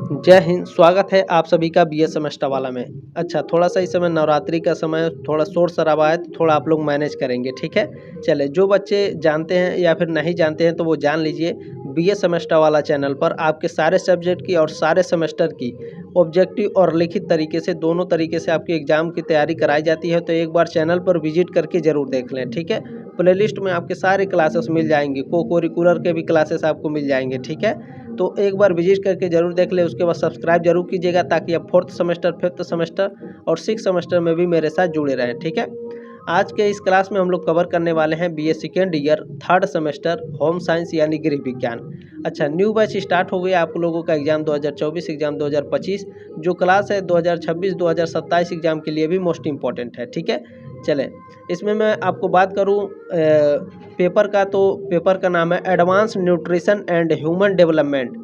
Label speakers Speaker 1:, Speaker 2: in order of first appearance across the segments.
Speaker 1: जय हिंद। स्वागत है आप सभी का बीएस सेमेस्टर वाला में। अच्छा, थोड़ा सा इस समय नवरात्रि का समय, थोड़ा शोर शराबा है तो थोड़ा आप लोग मैनेज करेंगे, ठीक है। चले, जो बच्चे जानते हैं या फिर नहीं जानते हैं तो वो जान लीजिए, बीएस सेमेस्टर वाला चैनल पर आपके सारे सब्जेक्ट की और सारे सेमेस्टर की ऑब्जेक्टिव और लिखित तरीके से, दोनों तरीके से आपकी एग्जाम की तैयारी कराई जाती है। तो एक बार चैनल पर विजिट करके ज़रूर देख लें, ठीक है। प्लेलिस्ट में आपके सारे क्लासेस मिल जाएंगे, को करिकुलर के भी क्लासेस आपको मिल जाएंगे, ठीक है। तो एक बार विजिट करके ज़रूर देख लें। उसके बाद सब्सक्राइब जरूर कीजिएगा ताकि आप 4th सेमेस्टर, 5th सेमेस्टर और 6th सेमेस्टर में भी मेरे साथ जुड़े रहें, ठीक है। आज के इस क्लास में हम लोग कवर करने वाले हैं BA second year 3rd semester home science यानी गृह विज्ञान। अच्छा, न्यू बैच स्टार्ट हो गया आप लोगों का एग्जाम 2024, एग्जाम 2025। जो क्लास है 2026 2027 एग्जाम के लिए भी मोस्ट इम्पॉर्टेंट है, ठीक है। चलें, इसमें मैं आपको बात करूं पेपर का, तो पेपर का नाम है advance nutrition and human development,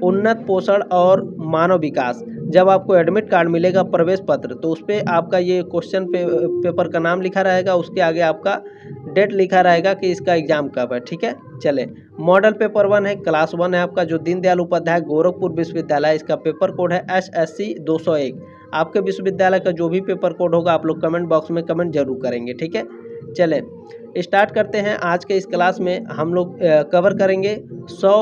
Speaker 1: उन्नत पोषण और मानव विकास। जब आपको एडमिट कार्ड मिलेगा, प्रवेश पत्र, तो उस पर आपका ये क्वेश्चन पेपर का नाम लिखा रहेगा, उसके आगे आपका डेट लिखा रहेगा कि इसका एग्जाम कब है, ठीक है। चले, मॉडल पेपर 1 है, क्लास 1 है आपका, जो दीनदयाल उपाध्याय गोरखपुर विश्वविद्यालय, इसका पेपर कोड है SSC 201। आपके विश्वविद्यालय का जो भी पेपर कोड होगा आप लोग कमेंट बॉक्स में कमेंट जरूर करेंगे, ठीक है। चलें, स्टार्ट करते हैं। आज के इस क्लास में हम लोग कवर करेंगे 100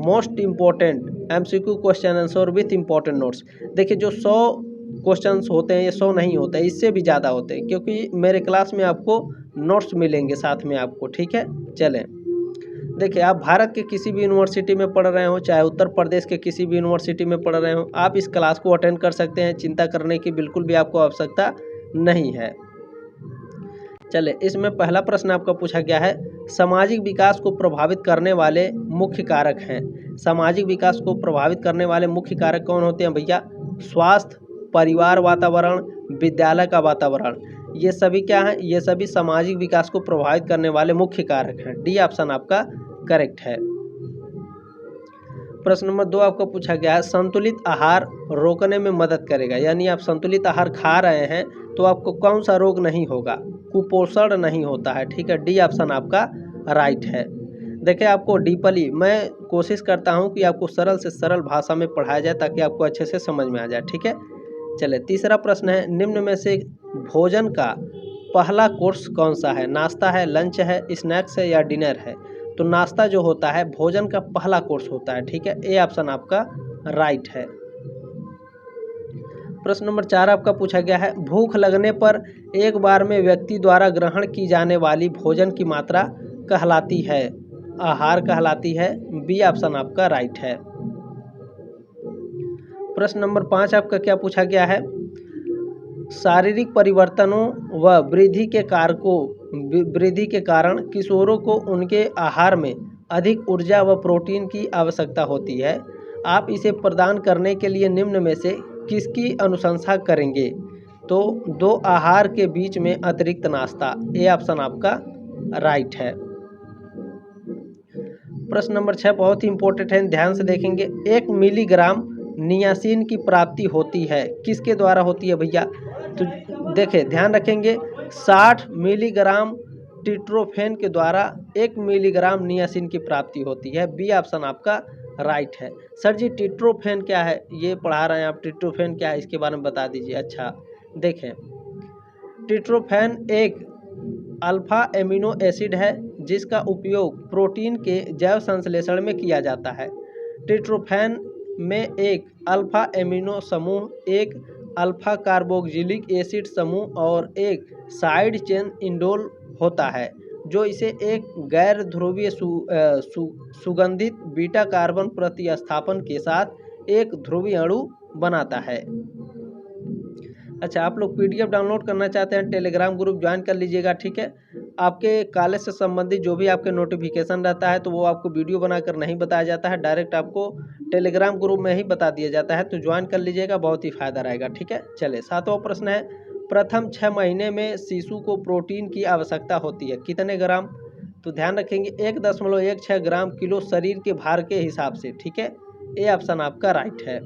Speaker 1: most important MCQ question answer with important notes. देखिए, जो 100 क्वेश्चंस होते हैं ये 100 नहीं होते हैं, इससे भी ज़्यादा होते हैं, क्योंकि मेरे क्लास में आपको नोट्स मिलेंगे साथ में आपको, ठीक है। चलें, देखिए, आप भारत के किसी भी यूनिवर्सिटी में पढ़ रहे हो, चाहे उत्तर प्रदेश के किसी भी यूनिवर्सिटी में पढ़ रहे हो, आप इस क्लास को अटेंड कर सकते हैं। चिंता करने की बिल्कुल भी आपको आवश्यकता नहीं है। चले, इसमें पहला प्रश्न आपका पूछा गया है, सामाजिक विकास को प्रभावित करने वाले मुख्य कारक हैं। सामाजिक विकास को प्रभावित करने वाले मुख्य कारक कौन होते हैं भैया? स्वास्थ्य, परिवार वातावरण, विद्यालय का वातावरण। ये सभी क्या है? ये सभी सामाजिक विकास को प्रभावित करने वाले मुख्य कारक हैं। डी ऑप्शन आपका करेक्ट है। प्रश्न नंबर 2 आपको पूछा गया है, संतुलित आहार रोकने में मदद करेगा। यानी आप संतुलित आहार खा रहे हैं तो आपको कौन सा रोग नहीं होगा? कुपोषण नहीं होता है, ठीक है। डी ऑप्शन आपका राइट है। देखिए, आपको डीपली मैं कोशिश करता हूं कि आपको सरल से सरल भाषा में पढ़ाया जाए ताकि आपको अच्छे से समझ में आ जाए, ठीक है। चले, तीसरा प्रश्न है, निम्न में से भोजन का पहला कोर्स कौन सा है? नाश्ता है, लंच है, स्नैक्स है या डिनर है? तो नाश्ता जो होता है भोजन का पहला कोर्स होता है, ठीक है। ए ऑप्शन आपका राइट है। प्रश्न नंबर 4 आपका पूछा गया है, भूख लगने पर एक बार में व्यक्ति द्वारा ग्रहण की जाने वाली भोजन की मात्रा कहलाती है? आहार कहलाती है। बी ऑप्शन आपका राइट है। प्रश्न नंबर 5 आपका क्या पूछा गया है, शारीरिक परिवर्तनों व वृद्धि के कारण किशोरों को उनके आहार में अधिक ऊर्जा व प्रोटीन की आवश्यकता होती है। आप इसे प्रदान करने के लिए निम्न में से किसकी अनुशंसा करेंगे? तो 2 आहार के बीच में अतिरिक्त नाश्ता। ए ऑप्शन आपका राइट है। प्रश्न नंबर 6 बहुत ही इंपॉर्टेंट है, ध्यान से देखेंगे। 1 मिलीग्राम नियासिन की प्राप्ति होती है, किसके द्वारा होती है भैया? तो देखिए, ध्यान रखेंगे, 60 मिलीग्राम ट्रिप्टोफैन के द्वारा 1 मिलीग्राम नियासिन की प्राप्ति होती है। बी ऑप्शन आपका राइट है। सर जी, ट्रिप्टोफैन क्या है? ये पढ़ा रहे हैं आप, ट्रिप्टोफैन क्या है इसके बारे में बता दीजिए। अच्छा, देखें, ट्रिप्टोफैन एक अल्फा एमिनो एसिड है जिसका उपयोग प्रोटीन के जैव संश्लेषण में किया जाता है। ट्रिप्टोफैन में एक अल्फा एमिनो समूह, एक अल्फा कार्बोक्सिलिक एसिड समूह और एक साइड चेन इंडोल होता है, जो इसे एक गैर ध्रुवीय सुगंधित बीटा कार्बन प्रतिस्थापन के साथ एक ध्रुवीय अणु बनाता है। अच्छा, आप लोग PDF डाउनलोड करना चाहते हैं, टेलीग्राम ग्रुप ज्वाइन कर लीजिएगा, ठीक है। आपके कॉलेज से संबंधित जो भी आपके नोटिफिकेशन रहता है तो वो आपको वीडियो बनाकर नहीं बताया जाता है, डायरेक्ट आपको टेलीग्राम ग्रुप में ही बता दिया जाता है, तो ज्वाइन कर लीजिएगा, बहुत ही फायदा रहेगा, ठीक है। चले, 7वां प्रश्न है, प्रथम 6 महीने में शिशु को प्रोटीन की आवश्यकता होती है, कितने ग्राम? तो ध्यान रखेंगे 1.16 ग्राम किलो शरीर के भार के हिसाब से, ठीक है। ए ऑप्शन आपका राइट है।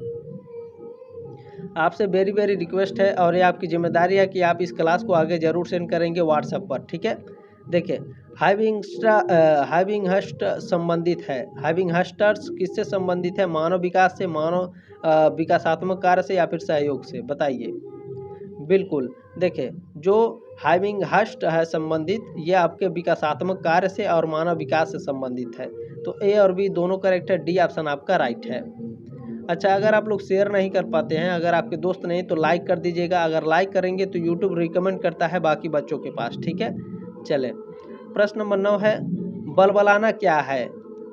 Speaker 1: आपसे वेरी रिक्वेस्ट है और ये आपकी जिम्मेदारी है कि आप इस क्लास को आगे जरूर सेंड करेंगे व्हाट्सएप पर, ठीक है। देखिए, हाइविंग हस्ट संबंधित है। हाइविंग हस्टर्स किससे संबंधित है? मानव विकास से, मानव विकासात्मक कार्य से या फिर सहयोग से? बताइए। बिल्कुल, देखिए जो हाइविंग हस्ट है संबंधित, ये आपके विकासात्मक कार्य से और मानव विकास से संबंधित है। तो ए और बी दोनों करेक्ट है, डी ऑप्शन आपका राइट है। अच्छा, अगर आप लोग शेयर नहीं कर पाते हैं, अगर आपके दोस्त नहीं तो लाइक कर दीजिएगा। अगर लाइक करेंगे तो यूट्यूब रिकमेंड करता है बाकी बच्चों के पास, ठीक है। चले, प्रश्न नंबर 9 है, बलबलाना क्या है?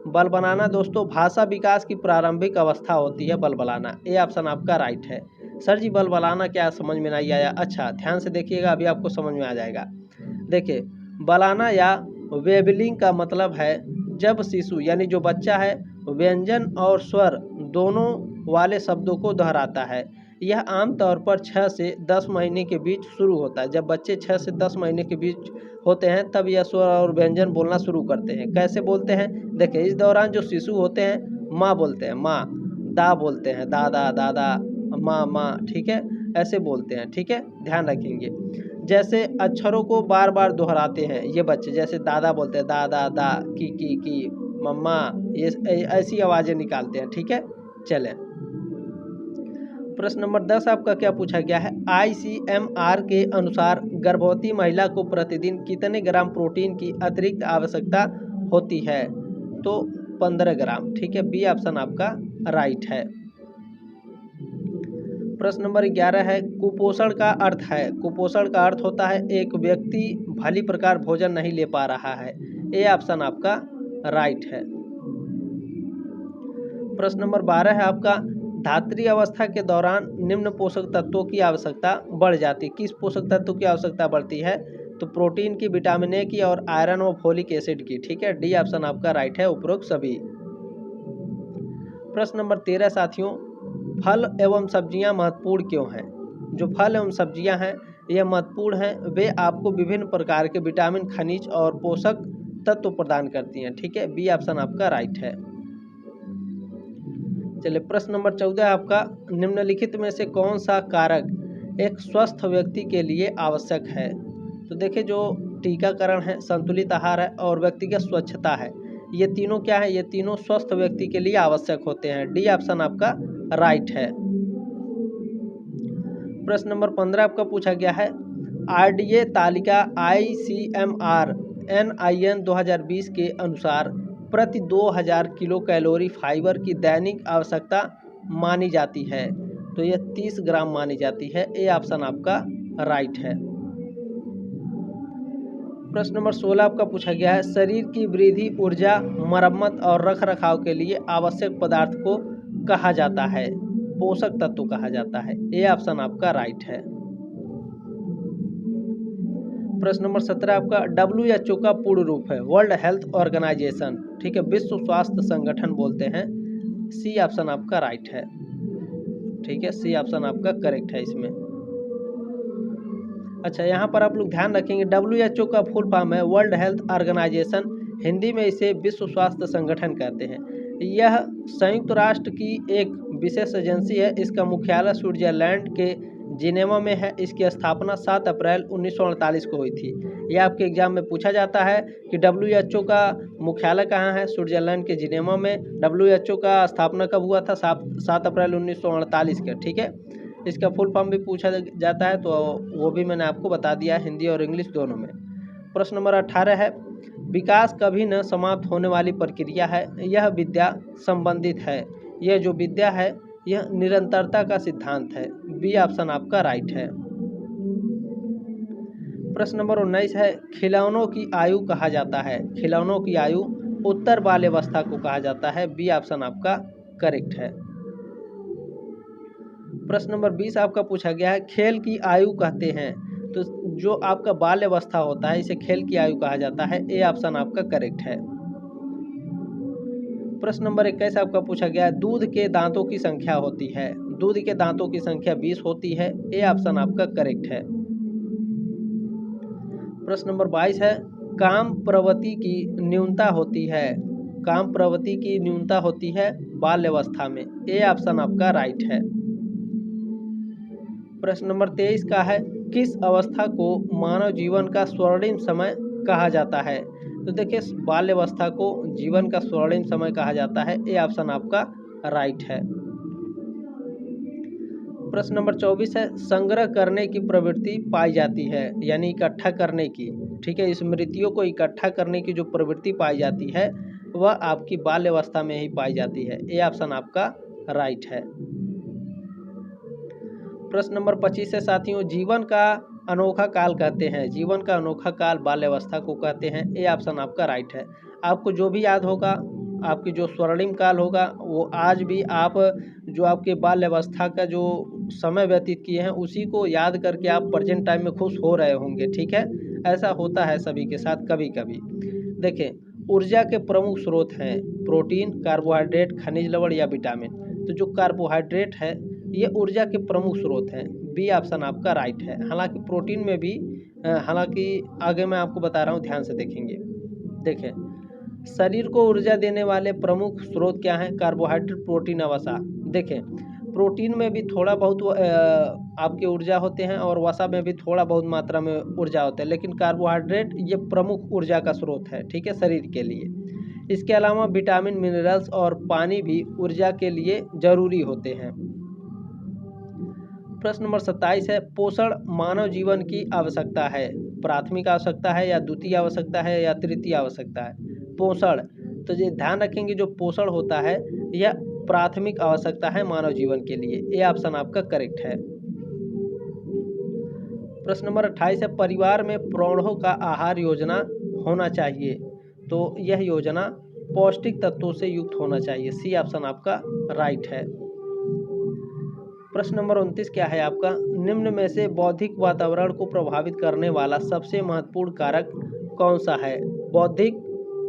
Speaker 1: बलबलाना दोस्तों भाषा विकास की प्रारंभिक अवस्था होती है बलबलाना। ए ऑप्शन आपका राइट है। सर जी बलबलाना क्या समझ में नहीं आया? अच्छा ध्यान से देखिएगा, अभी आपको समझ में आ जाएगा। देखिए, बलाना या वेबलिंग का मतलब है जब शिशु यानी जो बच्चा है व्यंजन और स्वर दोनों वाले शब्दों को दोहराता है। यह आमतौर पर 6 से 10 महीने के बीच शुरू होता है। जब बच्चे 6 से 10 महीने के बीच होते हैं तब यह स्वर और व्यंजन बोलना शुरू करते हैं। कैसे बोलते हैं? देखिए, इस दौरान जो शिशु होते हैं माँ बोलते हैं, माँ, दा बोलते हैं, दादा दादा, माँ माँ, ठीक है, ऐसे बोलते हैं, ठीक है, ध्यान रखेंगे। जैसे अक्षरों को बार बार दोहराते हैं ये बच्चे, जैसे दादा बोलते हैं दादा दा, की, मम्मा, ये ऐसी आवाज़ें निकालते हैं, ठीक है। चलें, प्रश्न नंबर 10 आपका क्या पूछा गया है? ICMR के अनुसार गर्भवती महिला को प्रतिदिन कितने ग्राम प्रोटीन की अतिरिक्त आवश्यकता होती है? तो 15 ग्राम, ठीक है, बी ऑप्शन आपका राइट है। प्रश्न नंबर 11 है, कुपोषण का अर्थ है? कुपोषण का अर्थ होता है एक व्यक्ति भली प्रकार भोजन नहीं ले पा रहा है। ए ऑप्शन आपका राइट है। प्रश्न नंबर 12 है आपका, धात्री अवस्था के दौरान निम्न पोषक तत्वों की आवश्यकता बढ़ जाती है। किस पोषक तत्व की आवश्यकता बढ़ती है? तो प्रोटीन की, विटामिन ए की और आयरन व फोलिक एसिड की, ठीक है, डी ऑप्शन आपका राइट है, उपरोक्त सभी। प्रश्न नंबर 13 साथियों, फल एवं सब्जियां महत्वपूर्ण क्यों हैं? जो फल एवं सब्जियां हैं यह महत्वपूर्ण हैं, वे आपको विभिन्न प्रकार के विटामिन, खनिज और पोषक तत्व प्रदान करती हैं, ठीक है, बी ऑप्शन आपका राइट है। चलिए, प्रश्न नंबर 14 आपका, निम्नलिखित में से कौन सा कारक एक स्वस्थ व्यक्ति के लिए आवश्यक है? तो देखिए, जो टीकाकरण है, संतुलित आहार है और व्यक्तिगत स्वच्छता है, ये तीनों क्या है? ये तीनों स्वस्थ व्यक्ति के लिए आवश्यक होते हैं, डी ऑप्शन आपका राइट है। प्रश्न नंबर 15 आपका पूछा गया है, RDA तालिका ICMR NIN 2020 के अनुसार प्रति 2000 किलो कैलोरी फाइबर की दैनिक आवश्यकता मानी जाती है। तो यह 30 ग्राम मानी जाती है, ए ऑप्शन आपका राइट है। प्रश्न नंबर 16 आपका पूछा गया है, शरीर की वृद्धि, ऊर्जा, मरम्मत और रख रखाव के लिए आवश्यक पदार्थ को कहा जाता है? पोषक तत्व कहा जाता है, ए ऑप्शन आपका राइट है। प्रश्न नंबर 17 आपका, WHO का पूर्ण रूप है? वर्ल्ड हेल्थ ऑर्गेनाइजेशन, ठीक है, विश्व स्वास्थ्य संगठन बोलते हैं, सी ऑप्शन आपका राइट है, ठीक है, सी ऑप्शन आपका करेक्ट है इसमें। अच्छा, यहाँ पर आप लोग ध्यान रखेंगे, WHO का फुल फॉर्म है वर्ल्ड हेल्थ ऑर्गेनाइजेशन, हिंदी में इसे विश्व स्वास्थ्य संगठन कहते हैं। यह संयुक्त राष्ट्र की एक विशेष एजेंसी है। इसका मुख्यालय स्विट्जरलैंड के जिनेवा में है। इसकी स्थापना 7 अप्रैल 1948 को हुई थी। यह आपके एग्जाम में पूछा जाता है कि WHO का मुख्यालय कहाँ है? स्विट्जरलैंड के जिनेवा में। WHO का स्थापना कब हुआ था? 7 अप्रैल 1948 का, ठीक है। इसका फुल फॉर्म भी पूछा जाता है, तो वो भी मैंने आपको बता दिया, हिंदी और इंग्लिश दोनों में। प्रश्न नंबर 18 है, विकास कभी न समाप्त होने वाली प्रक्रिया है, यह विद्या संबंधित है। यह जो विद्या है यह निरंतरता का सिद्धांत है, बी ऑप्शन आपका राइट है। प्रश्न नंबर 19 है, खिलौनों की आयु कहा जाता है? खिलौनों की आयु उत्तर बाल्यावस्था को कहा जाता है, बी ऑप्शन आपका करेक्ट है। प्रश्न नंबर 20 आपका पूछा गया है, खेल की आयु कहते हैं, तो जो आपका बाल्यावस्था होता है इसे खेल की आयु कहा जाता है, ए ऑप्शन आपका करेक्ट है। प्रश्न नंबर 21 आपका पूछा गया है, दूध के दांतों की संख्या होती है? दूध के दांतों की संख्या 20 होती है, ए ऑप्शन आपका करेक्ट है। प्रश्न नंबर 22 है, काम प्रवृत्ति की न्यूनता होती है? काम प्रवृत्ति की न्यूनता होती है बाल्यावस्था में, ए ऑप्शन आपका राइट है। प्रश्न नंबर 23 का है, किस अवस्था को मानव जीवन का स्वर्णिम समय कहा जाता है? तो देखिए बाल्यावस्था को जीवन का स्वर्णिम समय कहा जाता है। ए ऑप्शन आपका राइट है। प्रश्न नंबर 24 है, संग्रह करने की प्रवृत्ति पाई जाती है, यानी इकट्ठा करने की, ठीक है, स्मृतियों को इकट्ठा करने की जो प्रवृत्ति पाई जाती है वह आपकी बाल्यावस्था में ही पाई जाती है। ए ऑप्शन आपका राइट है। प्रश्न नंबर 25 है साथियों, जीवन का अनोखा काल कहते हैं, जीवन का अनोखा काल बाल्यावस्था को कहते हैं। ए ऑप्शन आपका राइट है। आपको जो भी याद होगा, आपकी जो स्वर्णिम काल होगा वो आज भी आप जो आपके बाल्यावस्था का जो समय व्यतीत किए हैं उसी को याद करके आप प्रेजेंट टाइम में खुश हो रहे होंगे, ठीक है। ऐसा होता है सभी के साथ कभी कभी। देखें ऊर्जा के प्रमुख स्रोत हैं प्रोटीन, कार्बोहाइड्रेट, खनिज लवण या विटामिन। तो जो कार्बोहाइड्रेट है ये ऊर्जा के प्रमुख स्रोत हैं। बी ऑप्शन आपका राइट है। हालांकि प्रोटीन में भी हालांकि आगे मैं आपको बता रहा हूँ, ध्यान से देखेंगे। देखें शरीर को ऊर्जा देने वाले प्रमुख स्रोत क्या हैं? कार्बोहाइड्रेट, प्रोटीन, वसा। देखें प्रोटीन में भी थोड़ा बहुत आपके ऊर्जा होते हैं और वसा में भी थोड़ा बहुत मात्रा में ऊर्जा होता है, लेकिन कार्बोहाइड्रेट ये प्रमुख ऊर्जा का स्रोत है, ठीक है, शरीर के लिए। इसके अलावा विटामिन, मिनरल्स और पानी भी ऊर्जा के लिए जरूरी होते हैं। प्रश्न नंबर 27 है, पोषण मानव जीवन की आवश्यकता है, प्राथमिक आवश्यकता है या द्वितीय आवश्यकता है या तृतीय आवश्यकता है? पोषण, तो ये ध्यान रखेंगे जो पोषण होता है यह प्राथमिक आवश्यकता है मानव जीवन के लिए। ये ऑप्शन आपका करेक्ट है। प्रश्न नंबर 28 है, परिवार में प्रौढ़ों का आहार योजना होना चाहिए, तो यह योजना पौष्टिक तत्वों से युक्त होना चाहिए। सी ऑप्शन आपका राइट है। प्रश्न नंबर 29 क्या है आपका? निम्न में से बौद्धिक वातावरण को प्रभावित करने वाला सबसे महत्वपूर्ण कारक कौन सा है? बौद्धिक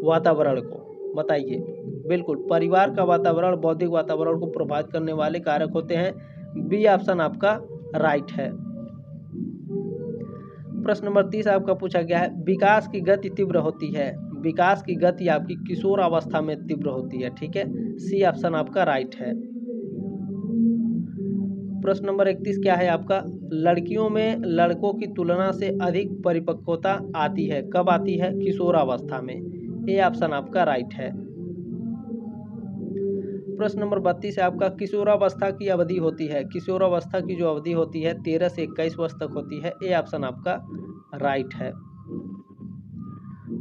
Speaker 1: वातावरण को बताइए। बिल्कुल, परिवार का वातावरण बौद्धिक वातावरण को प्रभावित करने वाले कारक होते हैं। बी ऑप्शन आपका राइट है। प्रश्न नंबर 30 आपका पूछा गया है, विकास की गति तीव्र होती है, विकास की गति आपकी किशोर अवस्था में तीव्र होती है, ठीक है। सी ऑप्शन आपका राइट है। प्रश्न नंबर 31 क्या है आपका? लड़कियों में लड़कों की तुलना से अधिक परिपक्वता आती है, कब आती है? किशोरावस्था में। ए ऑप्शन आपका राइट है। प्रश्न नंबर 32 है आपका, किशोरावस्था की अवधि होती है, किशोरावस्था की जो अवधि होती है 13 से 21 वर्ष तक होती है। ए ऑप्शन आपका राइट है।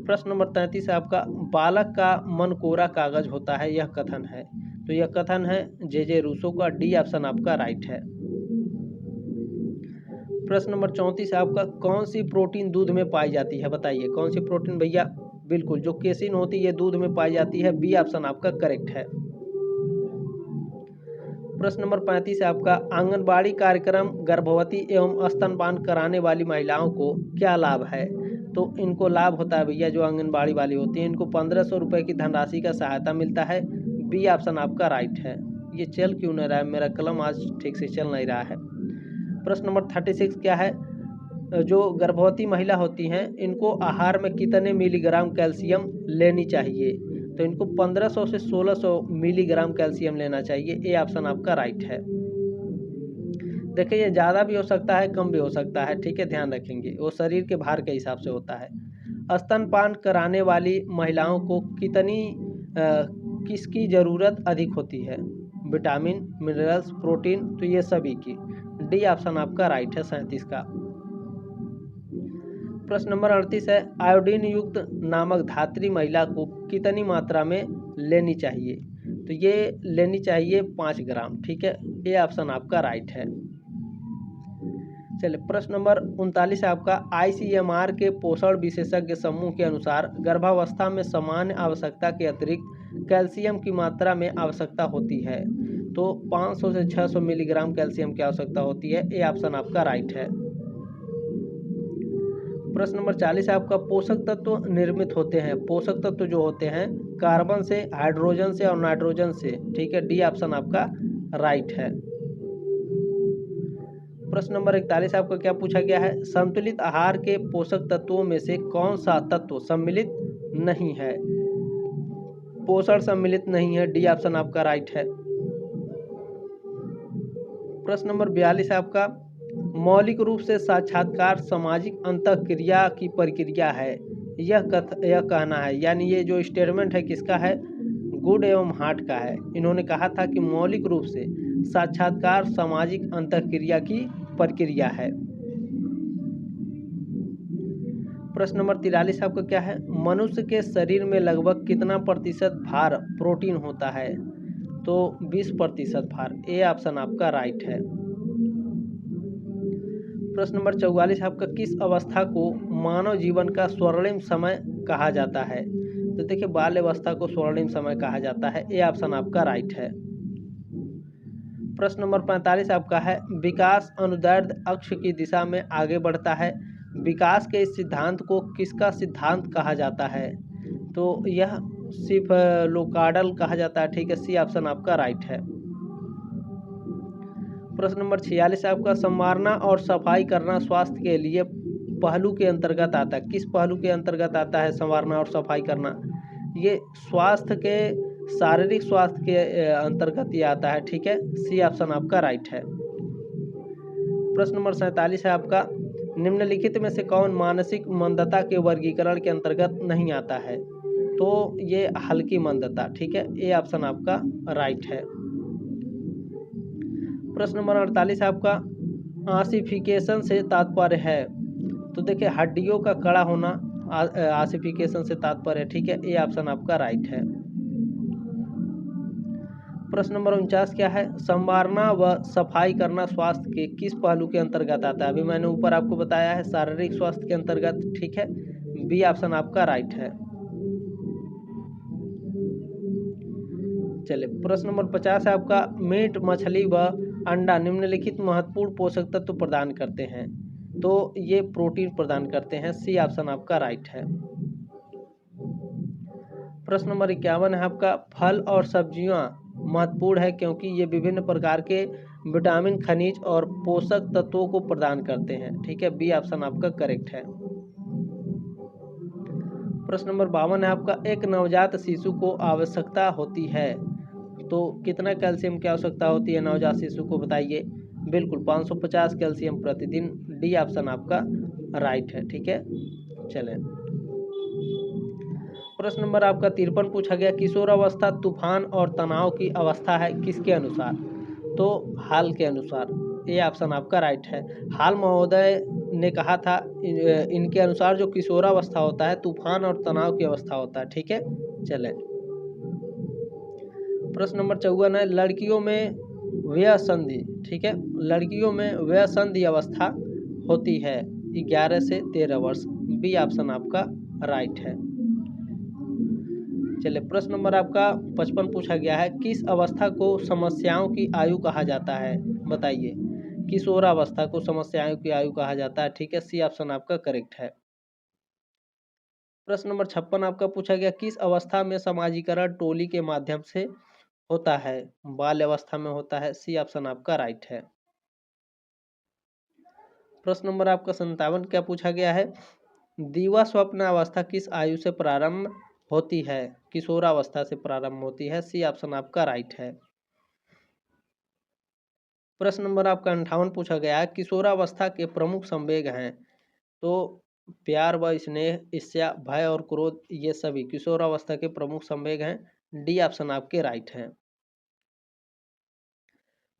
Speaker 1: प्रश्न नंबर 33 है आपका, बालक का मन कोरा कागज होता है, यह कथन है, तो यह कथन है जे रूसो का। डी ऑप्शन आपका राइट है। प्रश्न नंबर 34 है आपका, कौन सी प्रोटीन दूध में पाई जाती है? बताइए कौन सी प्रोटीन भैया? बिल्कुल, जो केसिन होती है दूध में पाई जाती है। बी ऑप्शन आपका करेक्ट है। प्रश्न नंबर 35 है आपका, आंगनबाड़ी कार्यक्रम गर्भवती एवं स्तनपान कराने वाली महिलाओं को क्या लाभ है? तो इनको लाभ होता है भैया, जो आंगनबाड़ी वाली होती है इनको 1500 रुपये की धनराशि का सहायता मिलता है। बी ऑप्शन आपका राइट है। ये चल क्यों नहीं रहा है? मेरा कलम आज ठीक से चल नहीं रहा है। प्रश्न नंबर 36 क्या है? जो गर्भवती महिला होती हैं इनको आहार में कितने मिलीग्राम कैल्शियम लेनी चाहिए? तो इनको 1500 से 1600 मिलीग्राम कैल्शियम लेना चाहिए। ए ऑप्शन आपका राइट है। देखिए ये ज़्यादा भी हो सकता है, कम भी हो सकता है, ठीक है, ध्यान रखेंगे, वो शरीर के भार के हिसाब से होता है। स्तनपान कराने वाली महिलाओं को किसकी ज़रूरत अधिक होती है? विटामिन, मिनरल्स, प्रोटीन, तो ये सभी की। डी ऑप्शन आपका राइट है 37 का। प्रश्न नंबर 38 है, आयोडीन युक्त नामक धात्री महिला को कितनी मात्रा में लेनी चाहिए? तो ये लेनी चाहिए 5 ग्राम, ठीक है। ये ऑप्शन आपका राइट है। चलिए प्रश्न नंबर 39 है आपका, ICMR के पोषण विशेषज्ञ समूह के अनुसार गर्भावस्था में सामान्य आवश्यकता के अतिरिक्त कैल्शियम की मात्रा में आवश्यकता होती है, तो 500 से 600 मिलीग्राम कैल्शियम की आवश्यकता होती है। ये ऑप्शन आपका राइट है। प्रश्न नंबर 40 है आपका, पोषक तत्व निर्मित होते हैं, पोषक तत्व जो होते हैं कार्बन से, हाइड्रोजन से और नाइट्रोजन से, ठीक है। डी ऑप्शन आपका राइट है। प्रश्न नंबर 41 आपका क्या पूछा गया है? संतुलित आहार के पोषक तत्वों में से कौन सा तत्व सम्मिलित नहीं है? पोषण सम्मिलित नहीं है। डी ऑप्शन आपका राइट है। प्रश्न नंबर 42 है आपका, मौलिक रूप से साक्षात्कार सामाजिक अंतःक्रिया की प्रक्रिया है, यह कहना है, यानी ये जो स्टेटमेंट है किसका है, गुड एवं हार्ट का है। इन्होंने कहा था कि मौलिक रूप से साक्षात्कार सामाजिक अंतःक्रिया की प्रक्रिया है। प्रश्न नंबर 43 आपका क्या है, मनुष्य के शरीर में लगभग कितना प्रतिशत भार प्रोटीन होता है, तो 20% भार। ए ऑप्शन आपका राइट है। प्रश्न नंबर 44 आपका, किस अवस्था को मानव जीवन का स्वर्णिम समय कहा जाता है, तो देखिए बाल्य अवस्था को स्वर्णिम समय कहा जाता है। ए ऑप्शन आपका राइट है। प्रश्न नंबर 45 आपका है, विकास अनुदैर्ध्य अक्ष की दिशा में आगे बढ़ता है, विकास के इस सिद्धांत को किसका सिद्धांत कहा जाता है, तो यह सिर्फ लोकार्डल कहा जाता है। ठीक है, सी ऑप्शन आपका राइट है। प्रश्न नंबर 46 आपका, संवारना और सफाई करना स्वास्थ्य के लिए पहलू के अंतर्गत आता है, किस पहलू के अंतर्गत आता है संवारना और सफाई करना, ये स्वास्थ्य के शारीरिक स्वास्थ्य के अंतर्गत ये आता है। ठीक है, सी ऑप्शन आपका राइट है। प्रश्न नंबर 47 है आपका, निम्नलिखित में से कौन मानसिक मंदता के वर्गीकरण के अंतर्गत नहीं आता है, तो ये हल्की मंदता। ठीक है, ए ऑप्शन आपका राइट है। प्रश्न नंबर 48 आपका, आसिफिकेशन से तात्पर्य है, तो देखिए हड्डियों का कड़ा होना आसिफिकेशन से तात्पर्य है। ठीक है, ए ऑप्शन आपका राइट है। प्रश्न नंबर 49 क्या है, संवारना व सफाई करना स्वास्थ्य के किस पहलू के अंतर्गत आता है, अभी मैंने ऊपर आपको बताया है शारीरिक स्वास्थ्य के अंतर्गत। ठीक है, बी ऑप्शन आपका राइट है। चलिए, प्रश्न नंबर 50 है आपका, मीट मछली व अंडा निम्नलिखित महत्वपूर्ण पोषक तत्व प्रदान करते हैं, तो ये प्रोटीन प्रदान करते हैं। सी ऑप्शन आपका राइट है। प्रश्न नंबर 51 है आपका, फल और सब्जियां महत्वपूर्ण है क्योंकि ये विभिन्न प्रकार के विटामिन खनिज और पोषक तत्वों को प्रदान करते हैं। ठीक है, बी ऑप्शन आपका करेक्ट है। प्रश्न नंबर 52 है आपका, एक नवजात शिशु को आवश्यकता होती है, तो कितना कैल्शियम की आवश्यकता होती है नवजात शिशु को, बताइए। बिल्कुल 550 कैल्शियम प्रतिदिन। डी ऑप्शन आपका राइट है। ठीक है, चलें। प्रश्न नंबर आपका 53 पूछा गया, किशोरावस्था तूफान और तनाव की अवस्था है किसके अनुसार, तो हाल के अनुसार। ए ऑप्शन आपका राइट है। हाल महोदय ने कहा था इनके अनुसार जो किशोरावस्था होता है तूफान और तनाव की अवस्था होता है। ठीक है, चलें। प्रश्न नंबर 54 है, लड़कियों में व्यसंधि, ठीक है, लड़कियों में व्यसंधि अवस्था होती है 11 से 13 वर्ष। बी ऑप्शन आपका राइट है। चलिए, प्रश्न नंबर आपका 55 पूछा गया है, किस अवस्था को समस्याओं की आयु कहा जाता है, बताइए। किशोरावस्था को समस्याओं की आयु कहा जाता है। ठीक है, सी ऑप्शन आपका करेक्ट है। प्रश्न नंबर 56 आपका पूछा गया, किस अवस्था में समाजीकरण टोली के माध्यम से होता है, बाल्य अवस्था में होता है। सी ऑप्शन आपका राइट है। प्रश्न नंबर आपका 57 क्या पूछा गया है, दीवा स्वप्न अवस्था किस आयु से प्रारंभ होती है, किशोरावस्था से प्रारंभ होती है। सी ऑप्शन आपका राइट है। प्रश्न नंबर आपका 58 पूछा गया है, किशोरावस्था के प्रमुख संवेग हैं, तो प्यार व स्नेह, ईर्ष्या, भय और क्रोध, ये सभी किशोरावस्था के प्रमुख संवेग हैं। डी ऑप्शन आपके राइट हैं।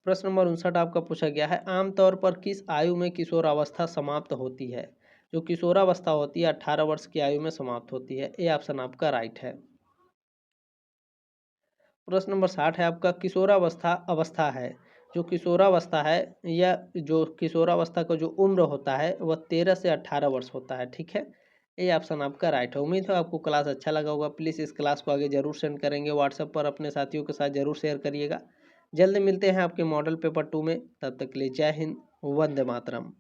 Speaker 1: प्रश्न नंबर 59 आपका पूछा गया है, आमतौर पर किस आयु में किशोरावस्था समाप्त होती है, जो किशोरावस्था होती है 18 वर्ष की आयु में समाप्त होती है। ए ऑप्शन आपका राइट है। प्रश्न नंबर 60 है आपका, किशोरावस्था अवस्था है, जो किशोरावस्था है या जो किशोरावस्था का जो उम्र होता है वह 13 से 18 वर्ष होता है। ठीक है, ये ऑप्शन आपका राइट है। उम्मीद है आपको क्लास अच्छा लगा होगा। प्लीज़ इस क्लास को आगे जरूर सेंड करेंगे, व्हाट्सएप पर अपने साथियों के साथ जरूर शेयर करिएगा। जल्द मिलते हैं आपके मॉडल पेपर 2 में, तब तक के लिए जय हिंद, वंदे मातरम।